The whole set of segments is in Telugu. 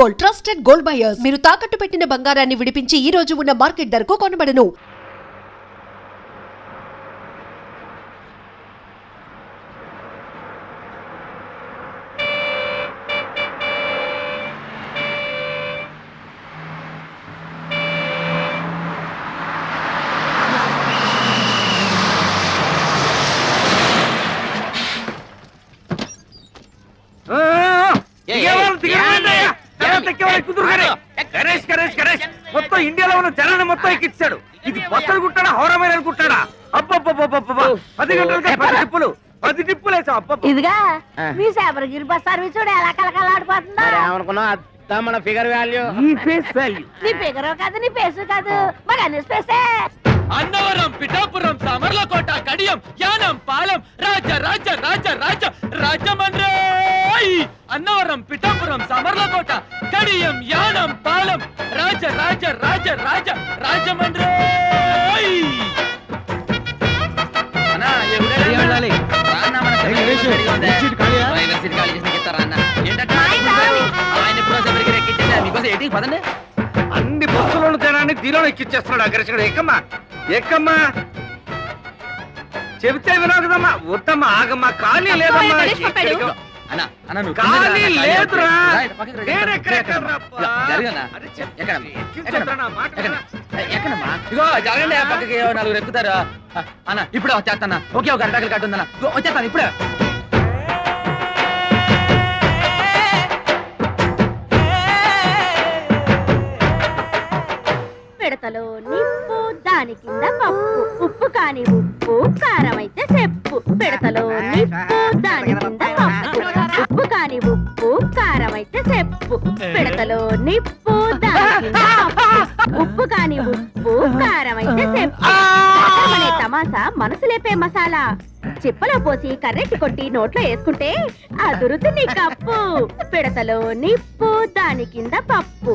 Gold, trusted gold buyers. మీరు తాకట్టు పెట్టిన బంగారాన్ని విడిపించి ఈ రోజు ఉన్న మార్కెట్ ధరకు కొనబడను. మొత్తం ఇండియాలో ఉన్న జనాన్ని మొత్తం ఎక్కించాడు. ఇది బస్సులు కుట్టాడా హోరమైన అనుకుంటాడా? అబ్బబ్బబ్బబ్బబ్బా 10 గంటలకి 10 టిప్పులు వేసాం. అబ్బబ్బ ఇదిగా మీ శబరిగిరి బస్ సర్వీస్ చూడు ఎలా కలకలాడిపోతుందో. ఏమనుకున్నా అత్త మన ఫిగర్ వాల్యూ ఈ ఫేస్ వాల్యూ. నీ ఫిగర్ కాదు నీ ఫేస్ కాదు మరి అన్ని స్పేసే. అన్నవరం, పిఠాపురం, సామర్లకోట, కడియం, యానం, పాలెం, రాజ రాజ రాజ రాజ రాజమండ్రి. అన్నవరం, పిఠాపురం, సామర్లకోట, కడియం, యానం, పాలెం, రాజ రాజ రాజ రాజ రాజమండ్రి. అన్ని బస్సులను జనాన్ని దీనిలో ఎక్కిచ్చేస్తున్నాడు అగ్రసుడు. ఎక్కమ్మా ఎక్కమ్మా చెబితే వినవు కదమ్మా. వద్దమ్మా ఆగమ్మా. ఖాళీ లేదమ్మా. ఖాళీ లేదురా. ఇగో జరగండి పక్కకి నలుగురు ఎక్కుతారు అన్న. ఇప్పుడే వచ్చేస్తాను. ఓకే ఒక అరటాకులు కట్టుందన్న. వచ్చేస్తాను ఇప్పుడే. పిడతలో నిప్పు దాని కింద పప్పు, ఉప్పు కాని ఉప్పు కారం అయితే చెప్పు. పిడతలో నిప్పు దాని కింద పప్పు, ఉప్పు కాని ఉప్పు కారం అయితే చెప్పు. పిడతలో నిప్పు దాని కింద పప్పు, ఉప్పు కాని ఉప్పు కారం అయితే చెప్పు. అనే తమాసా మనసు లేపే మసాలా. చిప్పలో పోసి కర్రెట్టి కొట్టి నోట్లో వేసుకుంటే అదురుతుంది కప్పు. పిడతలో నిప్పు దాని కింద పప్పు.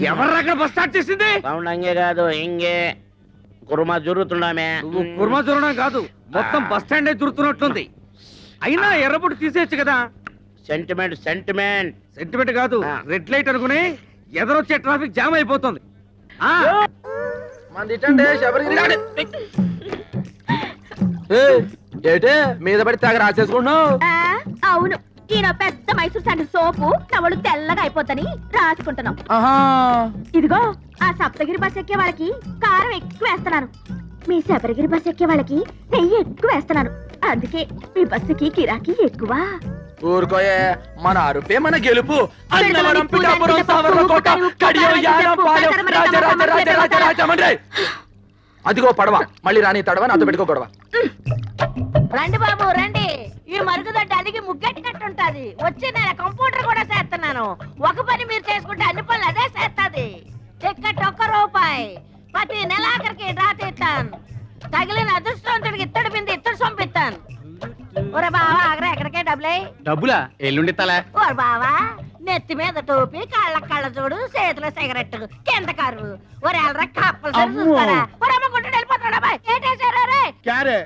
ఎవర్రక్కడ బస్ స్టార్ట్ చేసింది? సౌండ్ కాదు ఇంగే కుర్మా జరుగుతున్నామే. నువ్వు కుర్మా జరగడం కాదు మొత్తం బస్ స్టాండ్ జరుగుతున్నట్లుంది. అయినా ఎర్రబొట్టు తీసేయచ్చు కదా. సెంటిమెంట్ సెంటిమెంట్ సెంటిమెంట్ కాదు రెడ్ లైట్ అనుకుని ఎదరొచ్చే ట్రాఫిక్ జామ్ అయిపోతుంది. ఏటే మీద పడి తెగ రాసేసుకుంటున్నావు? అవును, ఈయన పెద్ద మైసూర్ శాండిల్ సోపు నవలు తెల్లగా అయిపోతని రాసుకుంటున్నాం. ఇదిగో ఆ సప్తగిరి బస్ ఎక్కే వాళ్ళకి కారం ఎక్కువ వేస్తున్నాను. మీ శబరిగిరి బస్ ఎక్కే వాళ్ళకి నెయ్యి ఎక్కువ వేస్తున్నాను. అందుకే మీ బస్సుకి కిరాకీ ఎక్కువ. ఊరుకోయే, మన అరుపే మన గెలుపు. అన్నవరం, పిఠాపురం, సామర్లకోట, కడియం, యానం, పాలెం, రాజ రాజ రాజ రాజ రాజమండ్రి. అదిగో పడవ. మళ్ళీ రాని తడవ నాతో పెట్టుకో గొడవ. రండి బాబు రండి. ఈ మరుగుదొడ్డి అదిగి ముగ్గెట్టినట్టుంటది. వచ్చి నేను కంప్యూటర్ కూడా చేస్తున్నాను. ఒక పని మీరు చేసుకుంటే అన్ని పనులు అదే చేస్తుంది. టికెట్ ₹1. ప్రతి నెలాఖరికి డ్రా తీస్తాను. తగిలిన అదృష్టవంతుడికి ఇత్తడి బింది ఇత్తడి సొంపిస్తాను. ఒరే బావా ఆగరా, ఎక్కడికే డబ్బులా ఎల్లుండి తల. ఓరు బావా నెత్తి మీద టోపీ, కళ్ళ కళ్ళ చూడు, చేతిలో సిగరెట్, కింద కారు. ఒరేళ్ళరా కప్పలు సరి చూస్తారా? ఒరేమ్మ గుంటూరు వెళ్ళిపోతాడా బాయ్? ఏంటేసారా రే? क्या रे?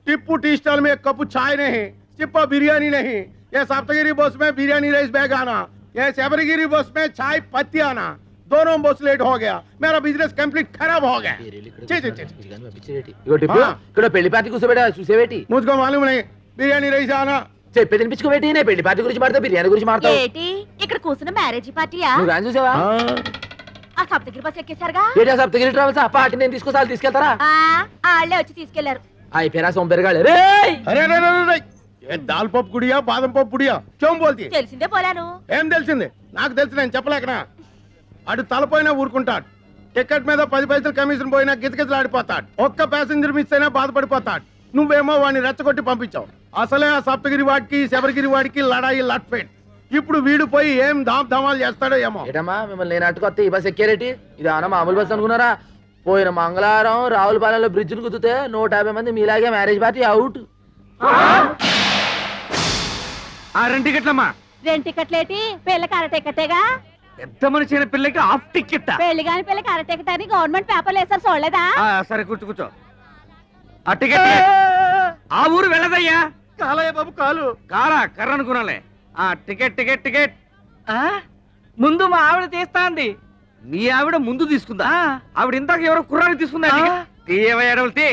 टिप्पू टी स्टॉल में एक कप चाय नहीं, चिप्पा बिरयानी नहीं. ये सप्तगिरी बस में बिरयानी राइस बैग आना, ये शबरगिरी बस में चाय पत्ती आना. दोनों बस लेट हो गया. मेरा बिजनेस कंप्लीट खराब हो गया. ఇక్కడ పెళ్లి పార్టీ కూర్చోబెట్టా చూసేవేటి? मुझको मालूम नहीं. बिरयानी राइस आना. చెప్పే తినిపించుకోబెట్టి. నేను పెళ్లి పార్టీ గురించి మాడతా, బిర్యానీ గురించి మాడతావు. ఏంటి ఇక్కడ కూర్చున్న మ్యారేజ్ పార్టీయా? నువ్వు గాని చూసావా? ఆ సప్తగిరి బస్ ఎక్కేశారుగా? ఏటా సప్తగిరి ట్రావెల్స్? ఆ పార్టీ నేను తీసుకొస్తాను, తీసుకెళ్తారా? వాళ్ళే వచ్చి తీసుకెళ్లారు. అయి పేరా సోంపేరగాళ్ళు. రే अरे अरे अरे ये दाल पप्పు గుడియా బాదం పప్పు గుడియా క్यों बोलती है? తెలిసిందే పోలాను. ఏం తెలిసింది? నాకు తెలిసి నేను చెప్పలేకనా? అటు తలపోయినా ఊరుకుంటాడు. టికెట్ మీద 10 పైసలు కమిషన్ పోయినా గిజగిజలాడిపోతాడు. ఒక్క ప్యాసింజర్ మిస్ అయినా బాధపడిపోతాడు. నువ్వేమో వాడిని రెచ్చగొట్టి పంపించావు. అసలే ఆ సప్తగిరి వాడికి శబరిగిరి వాడికి లడాయి లట్ఫెట్. ఇప్పుడు వీడు పోయి ఏం దామ్ ధమాలు చేస్తాడో ఏమో. ఏటమ్మా మిమ్మల్ని నేను అట్టుకొస్తే ఈ బస్ ఎక్కారేటి? ఇది అన్న మామూలు బస్ అనుకున్నారా? పోయిన మంగళవారం రావులపాలెంలో బ్రిడ్జ్ ను కుదితే 150 మంది మీలాగే మ్యారేజ్ పార్టీ అవుట్. 2 టికెట్లమ్మా. 2 టికెట్లేటి? పిల్లకి అర టికెటేగా. పెద్ద మనిషి అయిన పిల్లకి హాఫ్ టికెట్. పెళ్లి కాని పిల్లకి అర టికెట్ అని గవర్నమెంట్ పేపర్లు వేసారు చూడలేదా? సరే కూర్చో కూర్చో. ఆ టికెట్ ఆ ఊరు వెళ్ళదయ్యా. కాలయ్య బాబు కాలు. కారా కర్ర అనుకున్నాలే. ఆ టికెట్ టికెట్ టికెట్. ముందు మా ఆవిడ తీస్తాంది. మీ ఆవిడ ముందు తీసుకుందా? ఆవిడ ఇందాక ఎవరో కుర్రాన్ని తీసుకుందా? తీయవయ్యాడవల్తి.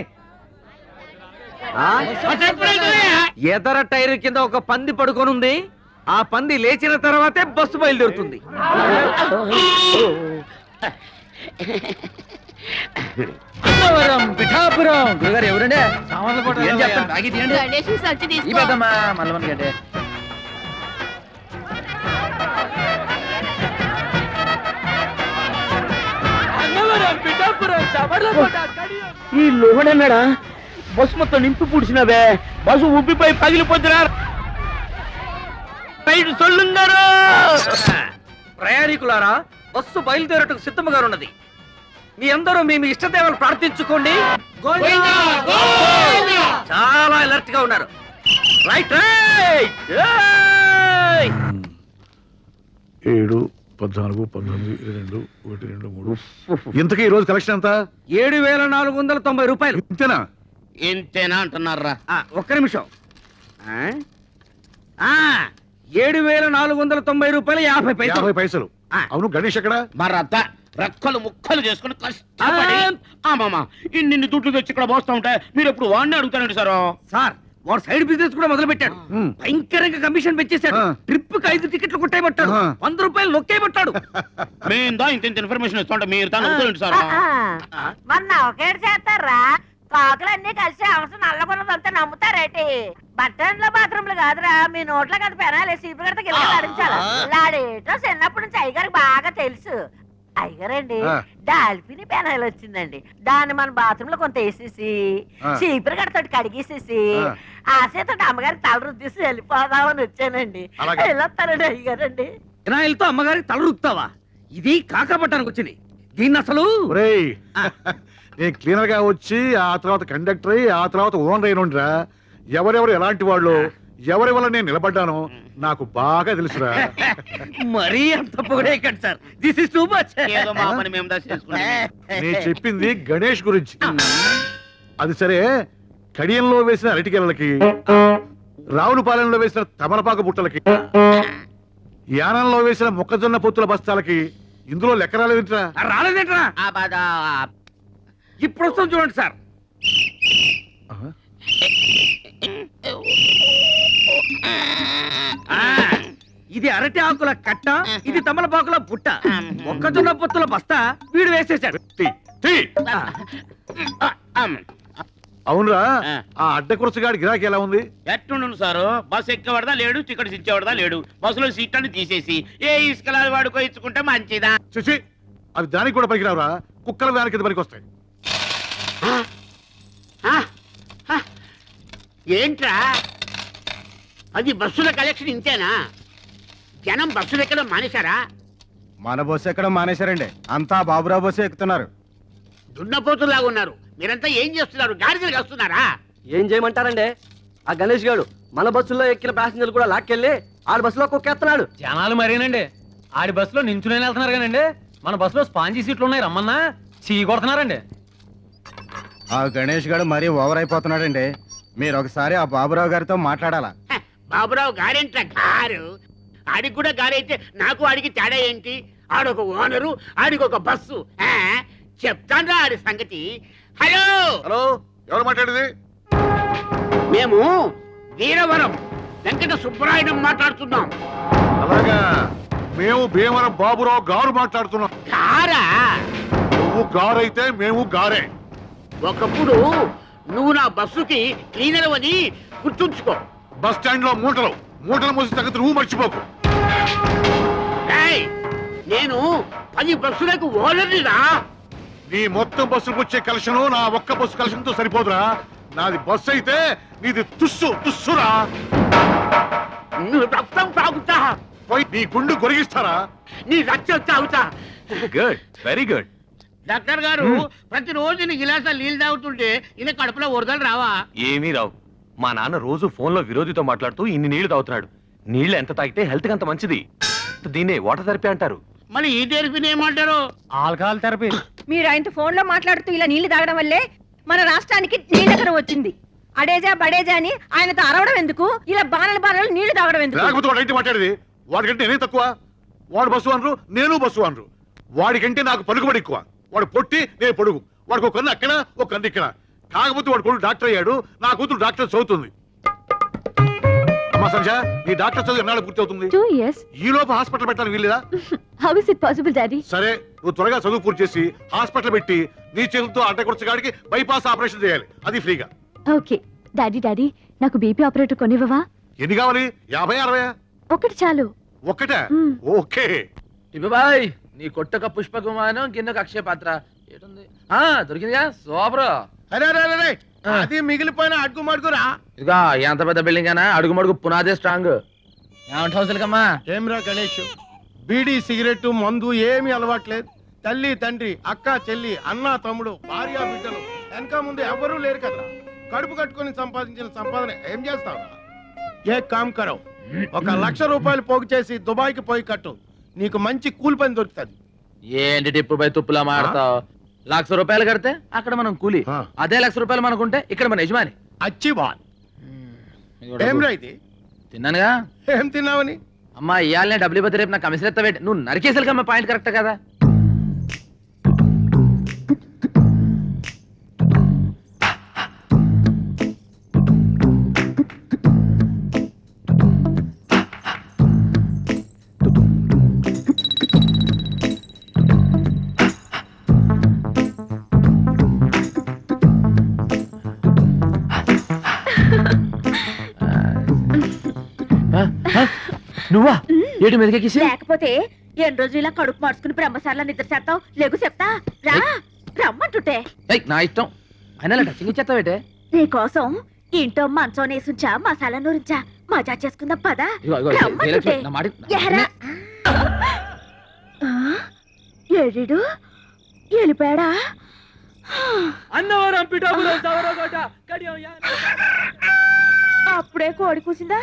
ఎదర టైర్ కింద ఒక పంది పడుకొనుంది. ఆ పంది లేచిన తర్వాతే బస్సు బయలుదేరుతుంది. అన్నవరం పిఠాపురం. గురుగారు ఎవరండి? ఏం చెప్తాను తాగి తీయండి. గణేష్ సంచి ఈ తీసుకో. పెద్దమ్మా మల్లవన్ గడ్డే. అన్నవరం పిఠాపురం సమర్లకోట కడియం. ఈ లోహడన్నాడా బస్సు మొత్తం నింపి పూడ్చినవే. బస్సు ఉబ్బిపోయి పగిలిపోతున్నా. రైలు సొల్లుంగారు. ప్రయాణికులారా, బస్సు బయలుదేరటకు సిద్ధముగా ఉన్నది. మీ అందరూ మీ మీ ఇష్టదేవలు ప్రార్థించుకోండి. చాలా అలర్ట్ గా ఉన్నారు. Right right. 7, 14, 19, 22, 1, 2, 3. ఇంతకీ ఈ రోజు కలెక్షన్ ఎంత? 7,490 రూపాయలు. ఇంతేనా? ఇంతేనా అంటున్నారా? ఒక్క నిమిషం. 7,490 రూపాయలు 50 పైసలు. 50 పైసలు. ఆ. అవును, గణేష్ ఎక్కడ? మరత్త రెక్కలు ముక్కలు చేసుకుని కష్టపడి మామ ఇన్ని దుడ్లు తెచ్చి ఇక్కడ పోస్తా ఉంటే మీరు ఎప్పుడు వాడిని అడుగుతానండి సార్. సార్, వాడు సైడ్ బిజినెస్ కూడా మొదలు పెట్టాడు. హ్మ్. భయంకరంగా కమిషన్ పెంచేశాడు. ఆ. ట్రిప్ కి 5 టికెట్లు కొట్టేయబట్టాడు. ఆ. 100 రూపాయలు నొక్కేయబట్టాడు. మేము దా ఇంత ఇన్ఫర్మేషన్ ఇస్తుంటే మీరు తాను అడుగుతానండి సార్. మొన్న ఒకేడు చేస్తారా? కాకులన్నీ కలిసి అవసరం నల్లగొన్నదంతా నమ్ముతారేటి? బట్టన్లో బాత్రూమ్లు కాదురా, మీ నోట్లో కదా పెనాలి. సీపు కడితే గిల్ల ఆడించాలి. లాడేటో చిన్నప్పటి నుంచి అయ్యగారికి బాగా తెలుసు. అయ్యగారండి, ఆ. డాల్ఫిని పెనాయిల్ వచ్చిందండి. దాన్ని మన బాత్రూమ్ లో కొంత వేసేసి ఆ. చీపురు కడతోటి కడిగేసేసి ఆ. ఆ చేతోటి అమ్మగారికి తల రుద్దేసి వెళ్ళిపోదామని వచ్చానండి. అలాగా? వెళ్ళొస్తానండి అయ్యగారండి. వినాయలతో అమ్మగారికి తల రుత్తావా? ఇది కాకపట్టానికి వచ్చింది. దీన్ని అసలు ఒరేయ్, నేను క్లీనర్ గా వచ్చి ఆ తర్వాత కండక్టర్ అయ్యి ఆ తర్వాత ఓనర్ అయినరా. ఎవరెవరు ఎలాంటి వాళ్ళు, ఎవరి వల్ల నేను నిలబడ్డానో నాకు బాగా తెలుసురా. మరీ అంత పొగడే కండి sir. This is too much. ఏదో మా పని మేము దా చేసుకుంటాం. నేను చెప్పింది గణేష్ గురించి. అది సరే, కడియంలో వేసిన అరటికెలకి, రావులపాలెంలో వేసిన తమలపాకు బుట్టలకి, యానంలో వేసిన మొక్కజొన్న పొత్తుల బస్తాలకి ఇందులో లెక్క రాలేదంటరా. రాలేదేంట్రా? ఆ బాధ ఇప్పుడు వస్తాం చూడండి సార్. ఇది అరటి ఆకుల కట్ట, ఇది తమలపాకుల పుట్ట. మొక్కజొన్న పొత్తుల బస్తా వీడు వేసేసాడు. అవునరా, ఆ అడ్డకురసగాడి గిరాకీ ఎలా ఉంది? ఎట్టుండు సారు. బస్సు ఎక్కేవాడదా లేడు, టికెట్ ఇచ్చేవాడదా లేడు. బస్సులో సీట్ అని తీసేసి ఏ ఇసుకలా వాడుకో ఇచ్చుకుంటే మంచిదా. చూసి అవి దానికి కూడా పనికిరావురా. కుక్కల వ్యాన్ కింద పనికి వస్తాయి. ఏంట్రా అది బస్సుల కలెక్షన్ ఇంతేనా? జనం బస్సులు ఎక్కడం మానేశారా? మన బస్సు ఎక్కడ మానేశారండి, అంతా బాబురావు బస్సు ఎక్కుతున్నారు. దున్నపోతులాగా ఉన్నారు. మీరంతా ఏం చేస్తున్నారు? గాడిదలు వస్తున్నారా? ఏం చేయమంటారండి? ఆ గణేష్ గారు మన బస్సులో ఎక్కిన ప్యాసింజర్లు కూడా లాక్కెళ్ళి ఆడి బస్సులో కుక్కేస్తున్నాడు. జనాలు మరేనండి. ఆడి బస్సులో నించునే వెళ్తున్నారు కానండి, మన బస్సులో స్పాంజీ సీట్లు ఉన్నాయి రమ్మన్నా చీ కొడుతున్నారండి. ఆ గణేష్ గారు మరీ ఓవర్ అయిపోతున్నాడండి. మీరు ఒకసారి ఆ బాబురావు గారితో మాట్లాడాలా? హ, బాబురావు గారేంట్రా గారు? ఆడికి కూడా గారైతే నాకు ఆడికి తేడా ఏంటి? ఆడొక ఓనరు, ఆడికి ఒక బస్సు. చెప్తాన్రా ఆడి సంగతి. హలో హలో, ఎవరు మాట్లాడేది? మేము వీరవరం వెంకట సుబ్బరాయుడు మాట్లాడుతున్నాం. అలాగా, మేము భీమవరం బాబురావు గారు మాట్లాడుతున్నాం. కారా? నువ్వు గారైతే మేము గారే. ఒకప్పుడు నువ్వు నా బస్సుకి క్లీనర్ అని గుర్తుంచుకో. బస్ స్టాండ్ లో మూటలు మోసి తగ్గదు, నువ్వు మర్చిపోకు. ఏయ్, నేను 10 బస్సులకు ఓనర్నిరా. నీ మొత్తం బస్సులకు వచ్చే కలెక్షన్ నా ఒక్క బస్సు కలెక్షన్ తో సరిపోదురా. నాది బస్సు అయితే నీది తుస్సురా. నువ్వు రక్తం తాగుతా, పోయి నీ గుండు గొరిగిస్తారా? నీ రక్తం తాగుతా. Good, very good. డాక్టర్ గారు, ప్రతిరోజు నీ గిలాసాలు నీళ్ళు తాగుతుంటే ఇలా కడుపులో వరదలు రావా? ఏమీ రావు. మా నాన్న రోజు ఫోన్లో విరోధితో మాట్లాడుతూ ఇన్ని నీళ్లు తాగుతున్నాడు. నీళ్లు ఎంత తాగితే హెల్త్ అంత మంచిది. దీన్నే వాటర్ థెరపీ అంటారు. మరి ఈ థెరపీని ఏమంటారు? Alcohol therapy. మీరు ఆయనతో ఫోన్ లో మాట్లాడుతూ ఇలా నీళ్లు తాగడం వల్లే మన రాష్ట్రానికి నీళ్ళకర వచ్చింది. అడేజా బడేజా అని ఆయనతో అరవడం ఎందుకు? ఇలా బాణలు నీళ్లు తాగడం ఎందుకు? లేకపోతే వాడు అయితే మాట్లాడేది. వాడికంటే నేనే తక్కువ. వాడు బస్సు అనరు, నేను బస్సు అనరు. వాడికంటే నాకు పలుకుబడి ఎక్కువ. వాడు పొట్టి, నేను పొడుగు. వాడికి ఒక కన్ను అక్కడ, ఒక కన్ను ఇక్కడ. కాకపోతే వాడు కొడుకు డాక్టర్ అయ్యాడు, నా కూతురు డాక్టర్ చదువుతుంది. అమ్మా సంజ, నీ డాక్టర్ చదువు ఎన్నాళ్ళు పూర్తి అవుతుంది? 2 years. ఈ లోపు హాస్పిటల్ పెట్టాలని వీల్లేదా? How is it possible, Daddy? సరే, నువ్వు త్వరగా చదువు పూర్తి చేసి హాస్పిటల్ పెట్టి నీ చేతులతో అడ్డకొచ్చగాడికి బైపాస్ ఆపరేషన్ చేయాలి, అది ఫ్రీగా. ఓకే. డాడీ నాకు బీపీ ఆపరేటర్ కొనివ్వవా? ఎన్ని కావాలి? 50, 60? ఒకటి చాలు. ఒక్కటే? ఓకే. బాయ్ నీ కొట్టక పుష్ప విమానం కిందకు అక్షయ పాత్ర ఏటుంది? దొరికిందిగా సూపర్. అరే అరే అరే అది మిగిలిపోయిన అడుగు మడుగురా. ఇదిగా ఎంత పెద్ద బిల్డింగ్ అయినా అడుగు మడుగు పునాదే స్ట్రాంగ్. ఏమంటావుసలకమ్మా? ఏమ్రా గణేష్, బీడీ సిగరెట్ మందు ఏమీ అలవాట్లేదు. తల్లి తండ్రి అక్క చెల్లి అన్న తమ్ముడు భార్య బిడ్డలు వెనక ముందు ఎవరూ లేరు కదా. కడుపు కట్టుకుని సంపాదించిన సంపాదన ఏం చేస్తావురా? ఏ కామ్ కరవ్, 1 లక్ష రూపాయలు పోగు చేసి దుబాయ్కి పోయి కట్టు, నీకు మంచి కూలి పని దొరుకుతుంది. ఏంటి టిప్పు పై తుప్పులా మాడతావు? 1,00,000 రూపాయలు కడితే అక్కడ మనం కూలి, అదే 1,00,000 రూపాయలు మనకుంటే ఇక్కడ మన యజమాని. అచ్చి బాల్. ఏమ్రా ఇది? తిన్నానుగా. ఏం తిన్నావని? అమ్మా ఇయాలనే డబ్బులు ఇవ్వతే రేపు నాకు కమిషన్ ఎత్తవేటి. నువ్వు నరికేసరికమ్మా, పాయింట్ కరెక్ట్ కదా. నువ్వా ఏటి మెదకెక్కేసి? లేకపోతే ఎన్ని రోజులు ఇలా కడుపు మార్చుకుని బ్రహ్మసార్లా నిద్ర చేస్తావు? లేకు చెప్తా రా, రమ్మంటుంటే. నా ఇష్టం అయినా టచింగ్ ఇచ్చేస్తావేటే? నీకోసం ఇంట్లో మంచం నేసుంచా, మసాలా నూరించా, మజా చేసుకుందాం పదా. రమ్మంటుంటే. ఎహరా. ఏడు వెళ్ళిపోయాడా? అన్నవరం పిఠాపురం సవరకోట కడియం అప్పుడే కోడి కూసిందా?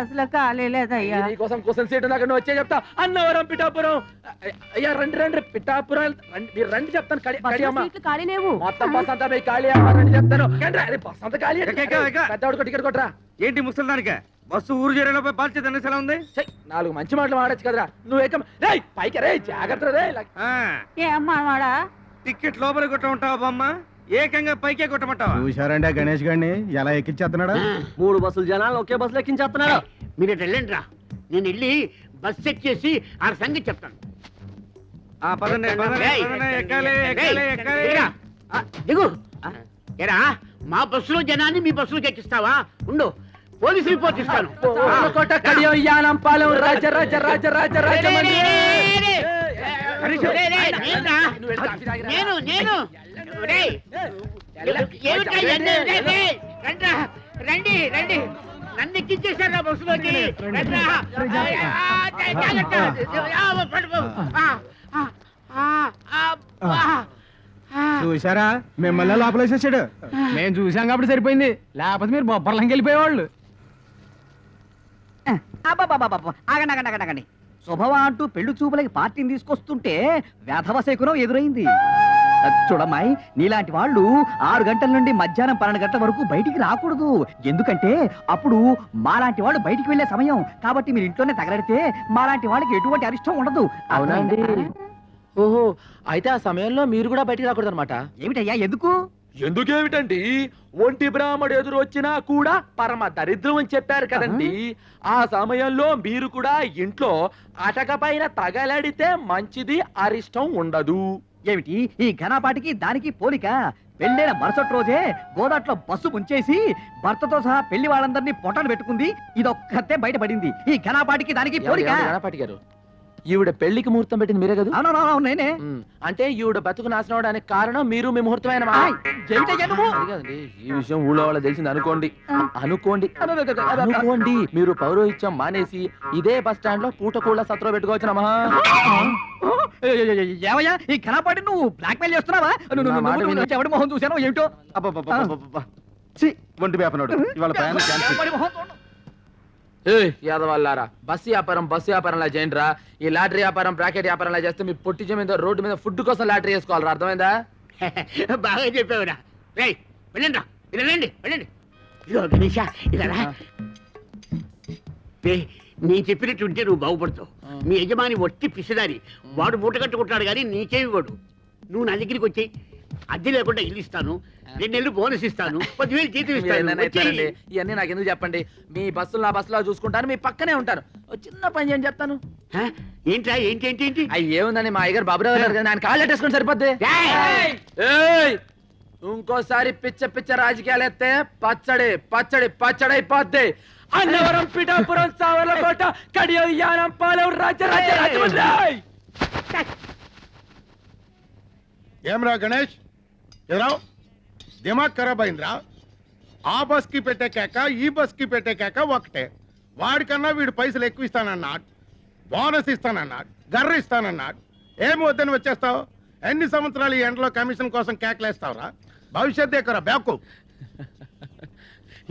అసలు కాలేదయ్యా. నీకోసం కోసం సీటు నాకు నువ్వు వచ్చే చెప్తా. అన్నవరం పిఠాపురం. అయ్యా రండి రండి పిఠాపురం మీరు రండి చెప్తాను. ఖాళీనేవు మొత్తం బస్ అంతా మీ ఖాళీ అమ్మ రండి చెప్తాను. బస్ అంతా ఖాళీ. పెద్దవాడికి టికెట్ కొట్టరా. ఏంటి ముసలిదానికే బస్సు ఊరు చేరేలోపై బాధ్యత ఎలా ఉంది? 4 మంచి మాటలు మాడచ్చు కదరా. నువ్వు పైకి రే, జాగ్రత్త రే. ఏమ్మా టికెట్ లోపల కొట్టమంటావా బామ్మ? ఏకంగా పైకే కొట్టమంటావా? చూశారండి గణేష్ గారిని ఎలా ఎక్కించేస్తున్నాడా? 3 బస్సులు జనాలు ఒకే బస్సులో ఎక్కించేస్తున్నాడు. మీరు వెళ్ళండి రా, నేను వెళ్ళి బస్ చెక్ చేసి ఆ సంగతి చెప్తాను. పదండి పదండి, పదండి, ఎక్కాలి ఎక్కాలి ఎక్కాలి. దిగురా. దిగు. ఎరా మా బస్సులో జనాన్ని మీ బస్సులోకి ఎక్కిస్తావా? ఉండు, పోలీసు రిపోర్ట్ ఇస్తాను. కడియం యానం పాలెం రాజ రాజ రాజ రాజ రాజ రండి రండి, నన్ను ఎక్కించేశారా బస్సులోకి? చూసారా మిమ్మల్ని లోపలేసేసాడు. మేము చూసాం కాబట్టి సరిపోయింది, లేకపోతే మీరు బొబ్బర్లంకి వెళ్ళిపోయేవాళ్ళు. ఆగండి శుభవా అంటూ పెళ్లి చూపులకి పార్టీని తీసుకొస్తుంటే వేధవ శకునం ఎదురైంది. చూడమ్మాయి, నీలాంటి వాళ్ళు 6 గంటల నుండి మధ్యాహ్నం 12 గంటల వరకు బయటికి రాకూడదు. ఎందుకంటే అప్పుడు మాలాంటి వాళ్ళు బయటికి వెళ్లే సమయం. కాబట్టి మీరు ఇంట్లోనే తగలడితే మాలాంటి వాళ్ళకి ఎటువంటి అరిష్టం ఉండదు. అవునండి. ఓహో, అయితే ఆ సమయంలో మీరు కూడా బయటికి రాకూడదు అనమాట. ఏమిటయ్యా ఎందుకు? ఎందుకేమిటండి, ఒంటి బ్రాహ్మడు ఎదురు వచ్చినా కూడా పరమ దరిద్రం అని చెప్పారు కదండి. ఆ సమయంలో మీరు కూడా ఇంట్లో అటక పైన తగలడితే మంచిది, అరిష్టం ఉండదు. ఏమిటి ఈ ఘనపాటికి దానికి పోలిక? పెళ్ళైన మరుసటి రోజే గోదాట్లో బస్సు ముంచేసి భర్తతో సహా పెళ్లి వాళ్ళందరినీ పొట్టలు పెట్టుకుంది. ఇదొక్కతే బయటపడింది. ఈ ఘనపాటికి దానికి పోలిక? గణపాటి గారు, ఈవిడ పెళ్లికి ముహూర్తం పెట్టింది మీరే కదా? అవునవును నేనే. అంటే ఈవిడ బతుకు నాశనం అవడానికి కారణం మీరు, మీ ముహూర్తమైన ఈ విషయం ఊళ్ళో వాళ్ళ తెలిసింది అనుకోండి. అనుకోండి మీరు పౌరోహిత్యం మానేసి ఇదే బస్ స్టాండ్ లో పూటకూళ్ళ సత్రం పెట్టుకోవచ్చు. ఏమయ్యా ఈ ఘనపాటి నువ్వు బ్లాక్ మెయిల్ చేస్తున్నావా? ఎవడి మొహం చూసానో ఏమిటో. ఒంటి వేపనాడు ఇవాళ ప్రయాణం క్యాన్సిల్. యాదవాళ్ళారా బస్సు వ్యాపారంలా చేయండిరా. ఈ లాటరీ వ్యాపారం బ్రాకెట్ వ్యాపారంలా చేస్తే మీ పొట్టి మీద రోడ్డు మీద ఫుడ్ కోసం లాటరీ వేసుకోవాలరా, అర్థమైందా? బాగా చెప్పావురా. రేయ్ వెళ్ళండి రా, వెళ్ళండి వెళ్ళండి. ఇదిగో గణేష ఇలా నీ చెప్పినట్టు ఉంటే నువ్వు బాగుపడతావు. మీ యజమాని ఒట్టి పిసిదారి, వాడు మూట కట్టుకుంటాడు కానీ నీకేమి వాడు. నువ్వు నా దగ్గరికి వచ్చి అద్దె లేకుండా ఇల్లు ఇస్తాను, 2 నెలలు బోనస్ ఇస్తాను, 10,000 జీతం ఇస్తాను. ఇవన్నీ నాకు ఎందుకు చెప్పండి, మీ బస్సులు నా బస్సులో చూసుకుంటాను, మీ పక్కనే ఉంటాను. చిన్న పని చేయని చెప్తాను. ఏంట్రా ఏంటి ఏంటి ఏంటి? అయ్యి ఏముందని మా అయ్యగారు బాబురావు గారు కదా, ఆయన కాళ్ళు పెట్టేసుకుని సరిపోద్ది. ఇంకోసారి పిచ్చ రాజకీయాలు ఎత్తే పచ్చడి పచ్చడి పచ్చడి అయిపోద్ది. అన్నవరం పిఠాపురం సావర్లకోట కడియం యానం పాలెం రాజ్య. ఏమ్రా గణేష్, ఎదురావు దిమాగ్ ఖరాబ్ అయిందిరా. ఆ బస్ కి పెట్టే కేక ఈ బస్ కి పెట్టే కేక ఒకటే. వాడికన్నా వీడు పైసలు ఎక్కువ ఇస్తానన్నాడు, బోనస్ ఇస్తానన్నాడు, గర్ర ఇస్తానన్నాడు. ఏమి వద్దని వచ్చేస్తావు? ఎన్ని సంవత్సరాలు ఈ ఎండలో కమిషన్ కోసం కేకలేస్తావురా? భవిష్యత్ ఎక్కువ బ్యాకు.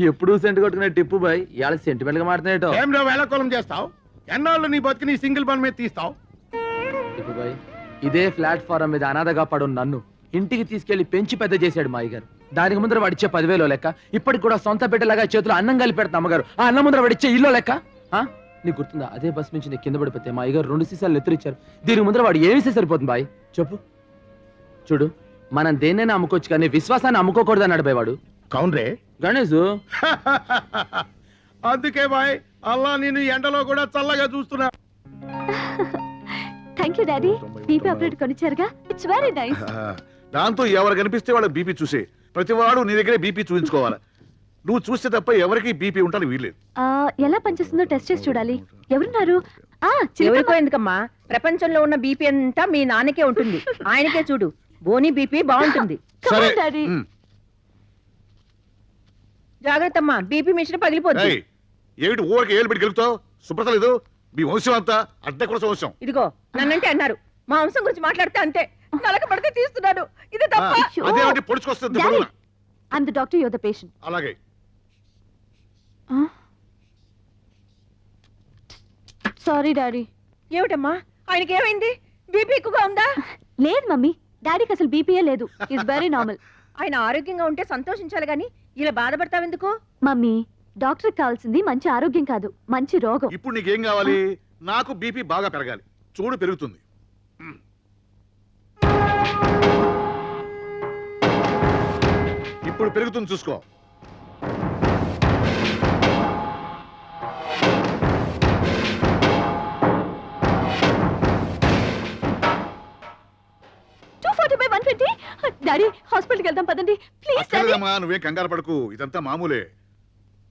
ఎప్పుడు సెంటు కొట్టుకునే టిప్పు బాయ్ ఇవాళ సెంటిమెంట్ గా మారుతున్నాయటో. ఏం వేళకోళం చేస్తావు? ఎన్నాళ్ళు నీ బతికి నీ సింగిల్ బన్ మీద తీస్తావు? టిప్పు బాయ్, ఇదే ప్లాట్ఫారం మీద అనాథగా పడు నన్ను ఇంటికి తీసుకెళ్లి పెంచి పెద్ద చేశాడు మా అయ్యగారు. దానికి ముందర వాడిచ్చే 10,000 లెక్క, ఇప్పటికి కూడా సొంత బిడ్డలాగా చేతులు అన్నం కలిపి పెడతా అమ్మగారు. ఆ అన్నం ముందర వాడిచ్చే ఇల్లు లెక్క. నీకు గుర్తుందా, అదే బస్ నుంచి నేను కింద పడిపోతే మా అయ్యగారు 2 సీసాలు ఎత్తురిచ్చారు. దీనికి ముందర వాడు ఏమిస్తే సరిపోతుంది బాయ్ చెప్పు. చూడు, మనం దేన్నైనా అమ్ముకోవచ్చు కానీ విశ్వాసాన్ని అమ్ముకోకూడదు అన్నాడు బాయ్ వాడు. కౌన్రే గణేష్. అందుకే బాయ్ అల్లా నేను ఎండలో కూడా చల్లగా చూస్తున్నా. Thank you daddy. BP apparatus కొనిచ్చారుగా, ఇట్స్ వెరీ నైస్. దాంతో ఎవరు కనిపిస్తే వాళ్ళ బీపీ చూసే ప్రతివాడు నీ దగ్గరే బీపీ చూపించుకోవాలి. నువ్వు చూస్తే తప్ప ఎవరికి బీపీ ఉంటాను వీల్లేదు. ఎలా పనిచేస్తుందో టెస్ట్ చేసి చూడాలి. ఎవరున్నారు? ఎవరికో ఎందుకమ్మా, ప్రపంచంలో ఉన్న బీపీ అంతా మీ నాన్నకే ఉంటుంది. ఆయనకే చూడు, బోని బీపీ బాగుంటుంది. సరే డాడీ. జాగ్రత్త అమ్మా, బీపీ మిషన్ పగిలిపోతుంది. ఏయ్, ఏమిటి ఊరికి ఏళ్ళు పెట్టి గెలుగుతావు? శుభ్రత లేదు. మీ వంశం అంతా అడ్డ కూడా వంశం. ఇదిగో నన్నంటే అన్నారు, మా వంశం గురించి మాట్లాడితే అంతే. నలక పడితే తీస్తున్నాడు, ఇది తప్ప. అదేమిటి పొడుచుకొస్తుంది? I'm the doctor, your the patient. అలాగే సారీ డాడీ. ఏమిటమ్మా, ఆయనకి ఏమైంది? బీపీ ఎక్కువగా ఉందా? లేదు మమ్మీ, డాడీకి అసలు బీపీయే లేదు. It's very normal. ఆయన ఆరోగ్యంగా ఉంటే సంతోషించాలి గాని ఇలా బాధపడతావెందుకు? మమ్మీ, డాక్టర్ కావాల్సింది మంచి ఆరోగ్యం కాదు, మంచి రోగం. ఇప్పుడు నీకేం కావాలి? నాకు బీపీ బాగా పెరగాలి. చూడు పెరుగుతుంది. ఇప్పుడు పెరుగుతుంది చూసుకో. డాడీ, హాస్పిటల్కి వెళ్దాం పదండి ప్లీజ్. అక్కర్లేదమ్మా, నువ్వేం కంగారు పడకు. ఇదంతా మామూలే.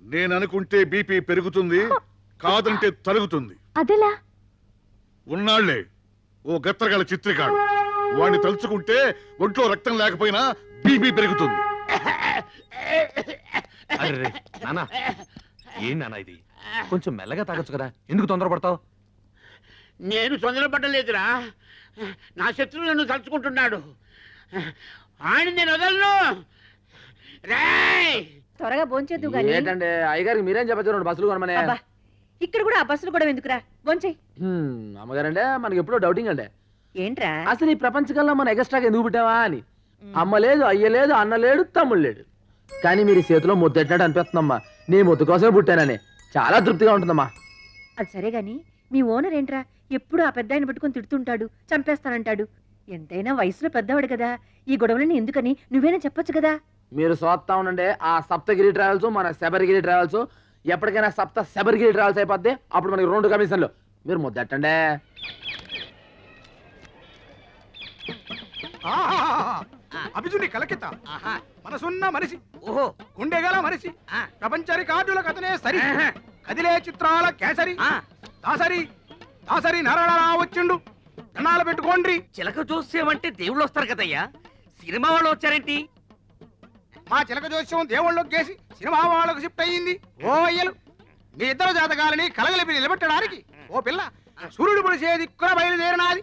నేను అనుకుంటే బీపీ పెరుగుతుంది, కాదంటే తరుగుతుంది. అదెలా? ఉన్నాళ్లే ఓ గత్తరగల చిత్రికాడు, వాడిని తలుచుకుంటే ఒంట్లో రక్తం లేకపోయినా బీపీ పెరుగుతుంది. అరే నానా, ఏం నానా ఇది? కొంచెం మెల్లగా తాగొచ్చు కదా, ఎందుకు తొందరపడతావు? నేను తొందరపడలేదురా, నా శత్రువు నన్ను తలుచుకుంటున్నాడు. ఆయన నేను వదలను. రేయ్, త్వరగా భోంచేద్దు గాని. ఏంటంటే అయ్యగారికి మీరేం చెప్పచ్చు, 2 బస్సులు కొనమనే. అబ్బా, ఇక్కడ కూడా ఆ బస్సులు కూడా ఎందుకురా, భోంచేయి. అమ్మగారంటే మనకి ఎప్పుడో డౌటింగ్ అంటే ఏంట్రా అసలు ఈ ప్రపంచకంలో మన ఎగస్ట్రాగా ఎందుకు పుట్టావా అని. అమ్మ లేదు, అయ్య లేదు, అన్న లేడు, తమ్ముడు లేడు, కానీ మీరు చేతిలో ముద్దెట్టినట్టు అనిపిస్తుందమ్మా. నీ ముద్దు కోసమే పుట్టానని చాలా తృప్తిగా ఉంటుందమ్మా. అది సరే గాని మీ ఓనర్ ఏంట్రా ఎప్పుడు ఆ పెద్ద ఆయన పట్టుకుని తిడుతుంటాడు, చంపేస్తానంటాడు. ఎంతైనా వయసులో పెద్దవాడు కదా, ఈ గొడవలని ఎందుకని నువ్వేనా చెప్పొచ్చు కదా. మీరు చూస్తా ఉండండి, ఆ సప్తగిరి ట్రావెల్స్ మన శబరిగిరి ట్రావెల్స్ ఎప్పటికైనా శబరిగిరి ట్రావెల్స్ అయిపోద్ది. అప్పుడు మనకి 2 కమిషన్లు. మీరు ముద్దెట్టండి. అభిజుని కలకిత మనసున్న మనిషి, ఓహో గుండెగల మనిషి, ప్రపంచ రికార్డుల కథనే సరి, కదిలే చిత్రాల కేసరి, దాసరి దాసరి నరళరా వచ్చిండు. కన్నాలు పెట్టుకోండి. చిలక జోస్యం దేవుళ్ళు వస్తారు కదయ్యా, సినిమా వాళ్ళు వచ్చారేంటి? మా చిలక జోస్యం దేవుళ్ళకి గేసి సినిమా వాళ్ళకు షిఫ్ట్ అయ్యింది. ఓ అయ్యలు, మీ ఇద్దరు జాతకాలని కలగలిపి నిలబెట్టడానికి ఓ పిల్ల సూర్యుడు పొడిసే దిక్కున బయలుదేరినాది.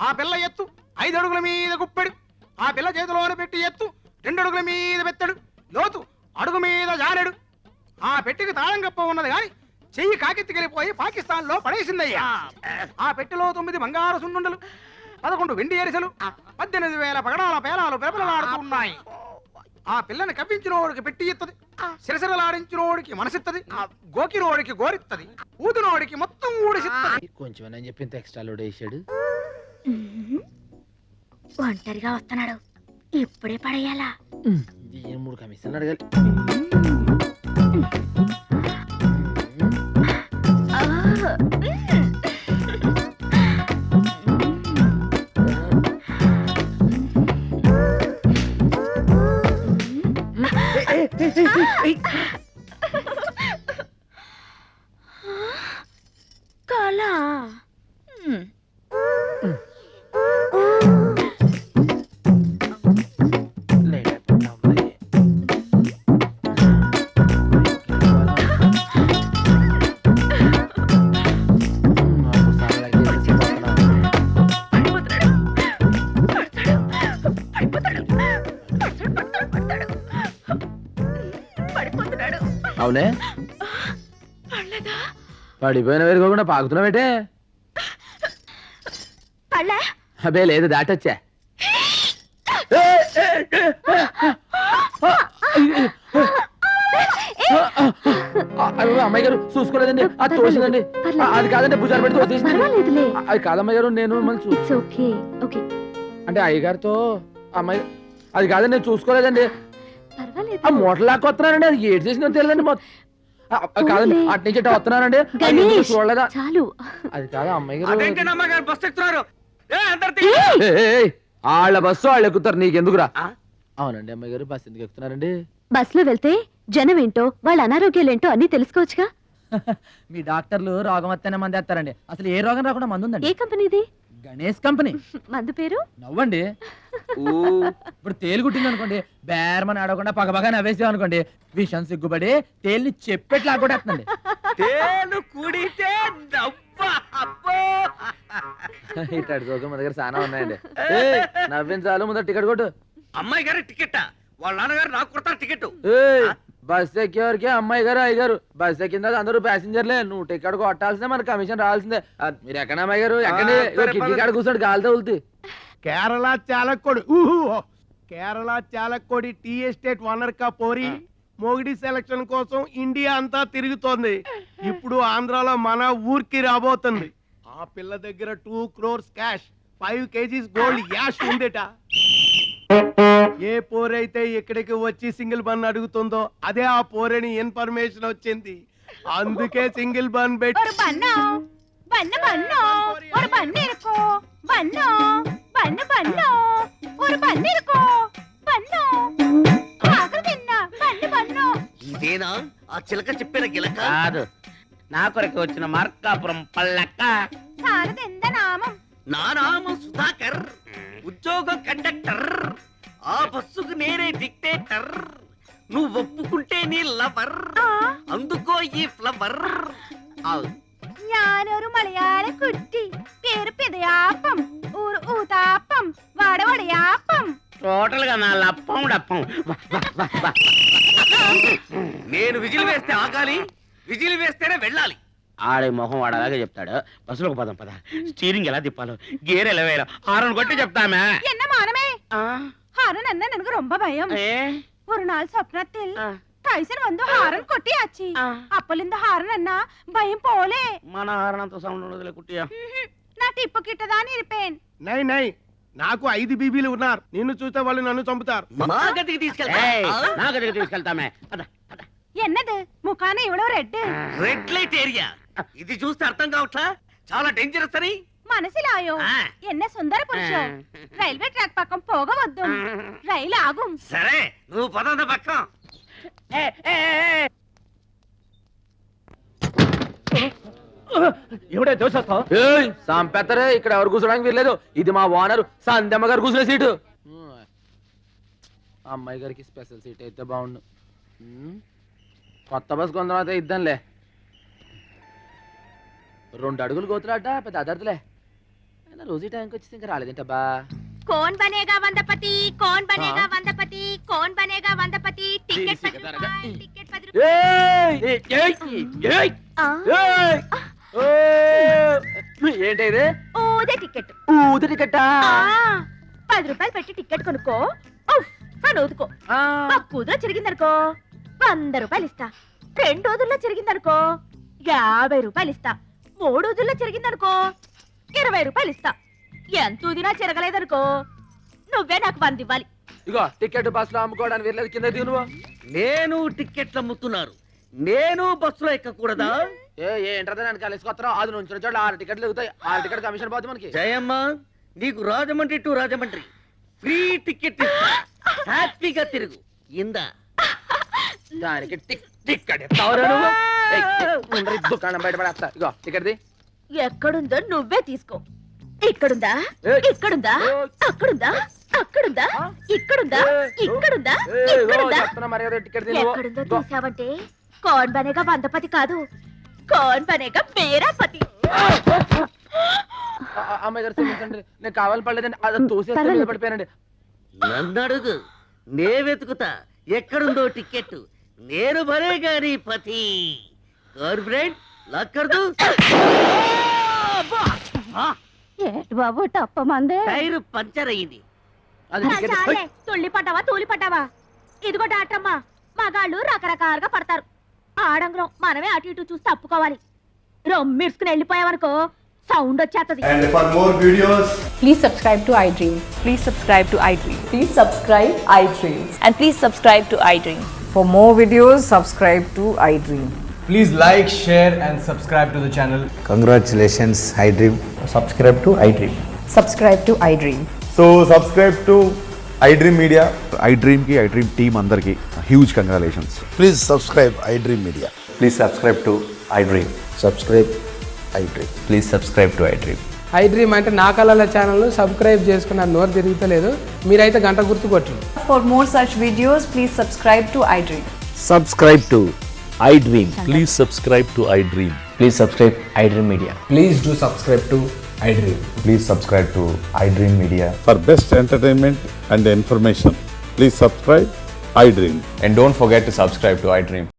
ఆ పిల్ల ఎత్తు 5 అడుగుల మీద గుప్పెడు, ఆ పిల్ల చేతిలోన పెట్టి ఎత్తు 2 అడుగుల మీద బెత్తడు, లోతు అడుగు మీద జానెడు. ఆ పెట్టికి తాళం కప్ప ఉన్నది గాని చెయ్యి కాకెత్తికెళ్ళిపోయి పాకిస్తాన్ లో పడేసిందయ్యా. ఆ పెట్టెలో 9 బంగారు సున్నుండలు, 11 వెండి ఎరిసెలు, 18,000 పగడాల పేలాలు పెరపలలాడుతున్నాయి. ఆ పిల్లని కవ్వించినోడికి పెట్టి ఇత్తది, సిరసిరలాడించినోడికి మనసిత్తది, గోకినోడికి గోరిత్తది, ఊదినోడికి మొత్తం ఊడిసిత్తది. కొంచెం అని చెప్పి ఇంత ఎక్స్ట్రా లోడ్ వేసాడు. ఒంటరిగా వస్తున్నాడు, ఇప్పుడే పడేయాలా? దీని 3 కమిషన్లు అడగాలి. కళ అవునే పడిపోయిన వేరుకోకుండా పాకుతున్నావేటే? పళ్ళే అబే లేదు, దాటొచ్చా. అమ్మాయి గారు చూసుకోలేదండి, అది తోసిందండి. అది కాదండి, భుజాలు పెట్టి తోసేసింది. అది కాదమ్మాయి గారు, నేను అంటే అయ్యగారితో అమ్మాయి అది కాదండి, నేను చూసుకోలేదండి. ఆ మూటలు లాక్కొస్తున్నానండి, అది ఏడు చేసిందో తెలియదండి. కాదండి, అటు నుంచి ఇటు వస్తున్నానండి, చూడలేదా? అది కాదు అమ్మాయి గారు, బస్ ఎక్కుతున్నారు. వాళ్ళ బస్సు వాళ్ళు ఎక్కుతారు, నీకెందుకురా? అవునండి అమ్మాయి గారు, బస్సు ఎందుకు ఎక్కుతున్నారండి? బస్ లో వెళ్తే జనం ఏంటో, వాళ్ళ అనారోగ్యాలేంటో అన్ని తెలుసుకోవచ్చుగా. మీ డాక్టర్లు రోగం వస్తేనే మంది వేస్తారండి. అసలు ఏ రోగం రాకుండా మందు ఉందండి. ఏ కంపెనీది? గణేష్ కంపెనీ. మందు పేరు? నవ్వండి. ఇప్పుడు తేలు కుట్టింది అనుకోండి, బేరమని ఆడకుండా పగపగా నవ్వేసాం అనుకోండి, విషం సిగ్గుపడి తేలిని చెప్పెట్లు ఆగొట్టేస్తుందండి. తేలు కుడితే ఇట్లాంటి జోకులు మన దగ్గర చాలా ఉన్నాయండి. నవ్వించాలు ముందర టికెట్ కొట్టు. అమ్మాయి గారి టికెట్, వాళ్ళ నాన్నగారు నాకు కొడతారు టికెట్. బస్ ఎక్కేవారికి అమ్మాయి గారు అయ్యగారు, బస్ ఎక్కిన అందరూ ప్యాసింజర్లే. నువ్వు టికెట్ కొట్టాల్సిందే, మన కమిషన్ రావాల్సిందే. మీరు ఎక్కడ అమ్మాయి గారు, ఎక్కడ కిటికీ కాడ కూర్చోండి, గాలితో వెళ్తే. Kerala Chalakudy Kerala Chalakudy tea estate owner కా పోరి మొగిడి సెలక్షన్ కోసం ఇండియా అంతా తిరుగుతోంది. ఇప్పుడు ఆంధ్రాలో మన ఊరికి రాబోతుంది. ఆ పిల్ల దగ్గర 2 crores క్యాష్, 5 kgs గోల్డ్ యాష్ ఉందేట. ఏ పోరైతే ఇక్కడికి వచ్చి సింగిల్ బన్ అడుగుతుందో అదే ఆ పోరని ఇన్ఫర్మేషన్ వచ్చింది. అందుకే సింగిల్ బన్ పెట్టి ఇదేనా ఆ చిలక చెప్పిన గిలక? కాదు, నా కొరకు వచ్చిన మార్కాపురం పల్లక్క. నా నామం సుధాకర్, ఉద్యోగం కండక్టర్. ఆ బస్సుకు నేనే డిక్టేటర్. నువ్వు ఒప్పుకుంటే నీ లవర్, అందుకో ఈ ఫ్లవర్. ഞാനൊരു മലയാള കുട്ടി, പേര് പെതയാപ്പം, ഊര് ഊതാപ്പം, വടവടയാപ്പം. టోటల్ గా నా లప్పం డప్పం. నేను విజిల్ వేస్తే ఆగాలి, విజిల్ వేస్తేనే వెళ్ళాలి. ఆడే మొహం వాడలాగే చెప్తాడు. బస్సులోకి పదం పద, స్టీరింగ్ ఎలా తిప్పాలో, గేర్ ఎలా వేయాలో హారన్ కొట్టి చెప్తామే. என்ன மானமே, ஹாரன் என்ன எனக்கு ரொம்ப பயம். ஒரு நாள் சொப்னத்தில் டைசன் வந்து ஹாரன் கொட்டியாச்சு. அப்பலிருந்து ஹாரன் என்ன பயம் போலே. మన హారన్ అంత సౌండ్ ఉండదులే కుట్టియా. నా టిప్పు కిట్టదాని ఇరిపేన్. నై నై, నాకు 5 బీబీలు ఉన్నారు. నిన్ను చూస్తే వాళ్ళు నన్ను చంపుతారు. మా గదికి తీసుకెళ్తా. నా గదికి తీసుకెళ్తామే. ఎన్నది ముఖాన ఇవ్వడం రెడ్. Red light area. ఇది చూస్తే అర్థం కావట్లా, చాలా డేంజరస్ అని. మనసిలాయో ఎన్న సుందర పురుషం. రైల్వే ట్రాక్ పక్కం పోగవద్దు, రైలు ఆగుం. సరే నువ్వు పదంత పక్కం. ఎవడే దోషేస్తావు? సంపెత్తరే, ఇక్కడ ఎవరు కూర్చోడానికి వీల్లేదు. ఇది మా ఓనర్ సంధ్యమ్మ గారు కూర్చునే సీటు. అమ్మాయి గారికి స్పెషల్ సీట్ అయితే బాగుండు. కొత్త బస్ కొంత అయితే ఇద్దాంలే. 2 అడుగులు కోతులాట, పెద్ద అదర్దులే. రోజు ఈ టైంకి వచ్చేసి ఇంకా రాలేదేంటబ్బా. कौन बनेगा वंदपति, कौन बनेगा वंदपति, कौन बनेगा वंदपति. टिकट 10 रुपए, टिकट 10 रुपए. ఆ, ఏంటి ఇది ఊదే టికెట్ ఊది టికెట్టా 10 రూపాయలు పెట్టి టికెట్ కొనుక్కో ఉఫ్, అని ఊదుకో. ఒక్క ఊదులో చిరిగిందనుకో 100 రూపాయలు ఇస్తా. 2 ఊదుల్లో చిరిగిందనుకో 50 రూపాయలు ఇస్తా. 3 ఊదుల్లో చిరిగిందనుకో 20 రూపాయలు ఇస్తా. ఎంత ఊదినా చిరగలేదనుకో నువ్వే నాకు 100 ఇవ్వాలి. ఇగో టికెట్ బస్సులో అమ్ముకోవడానికి వెళ్ళలేదు, కింద దిగు నువ్వు. నేను టిక్కెట్లు అమ్ముతున్నారు, నేను బస్సులో ఎక్కకూడదా? ఏంటంటే నేను కలిసికొస్తాను అది నుంచి చోట్ల 6 టికెట్లు ఎగుతాయి. 6 టికెట్ కమిషన్ పోతుంది మనకి. జయమ్మ, నీకు Rajahmundry to Rajahmundry free ticket ఇస్తా. హ్యాపీగా తిరుగు. ఇందా దానికి టికెట్ ఇస్తావురా నువ్వు? ముందర ఈ దుకాణం బయటపడేస్తా. ఇగో టికెట్ది ఎక్కడుందో నువ్వే తీసుకో. ఇక్కడుందా, ఇక్కడుందా, అక్కడుందా, అక్కడుందా, ఇక్కడుందా, ఇక్కడుందా, ఇక్కడుందా, మర్యాద టికెట్ ఎక్కడుందో చూసావంటే కౌన్ బనేగా 100పతి కాదు, కౌన్ బనేగా మేరాపతి. అమ్మాయి గారు క్షమించండి, నేను కావాలి పడలేదండి, అది తోసేస్తే మీద పడిపోయానండి. నన్ను అడుగు, నే వెతుకుతా ఎక్కడుందో టికెట్. నేను భలే గాని పతి. కార్పొరేట్ లక్కర్దు. ఏంటి బాబు టప్ప మందే టైరు పంచర్ అయ్యింది. అది టికెట్ చాలే, తుళ్ళి పడ్డావా తూలి పడ్డావా? ఇదిగో డాక్టర్మ్మా, మగాళ్ళు రకరకాలుగా పడతారు. ఆడంగురం మనమే అటు ఇటు చూసి తప్పుకోవాలి. రొమ్మిడ్చుకుని వెళ్ళిపోయావనుకో సౌండ్ వచ్చేస్తది. And for more videos, Please subscribe to iDream. Please subscribe to iDream. Please subscribe iDream. And please subscribe to iDream. For more videos, subscribe to iDream. please like, share and subscribe to the channel. Congratulations, iDream. Subscribe to iDream. Subscribe to iDream. So subscribe to iDream Media. iDream కి iDream టీమ్ అందరికి huge congratulations. Please subscribe iDream Media. Please subscribe to iDream. Subscribe iDream. Please subscribe to iDream. iDream అంటే నా కళల ఛానల్ సబ్స్క్రైబ్ చేసుకున్న నోరు తిరుగుతలేదు. మీరైతే గంట గుర్తు కొట్టండి. For more such videos, please subscribe to iDream. Subscribe to iDream. Please subscribe to I dream. Please subscribe iDream Media. Please do subscribe to iDream. Please subscribe to iDream Media. For best entertainment and information please subscribe iDream. And don't forget to subscribe to iDream.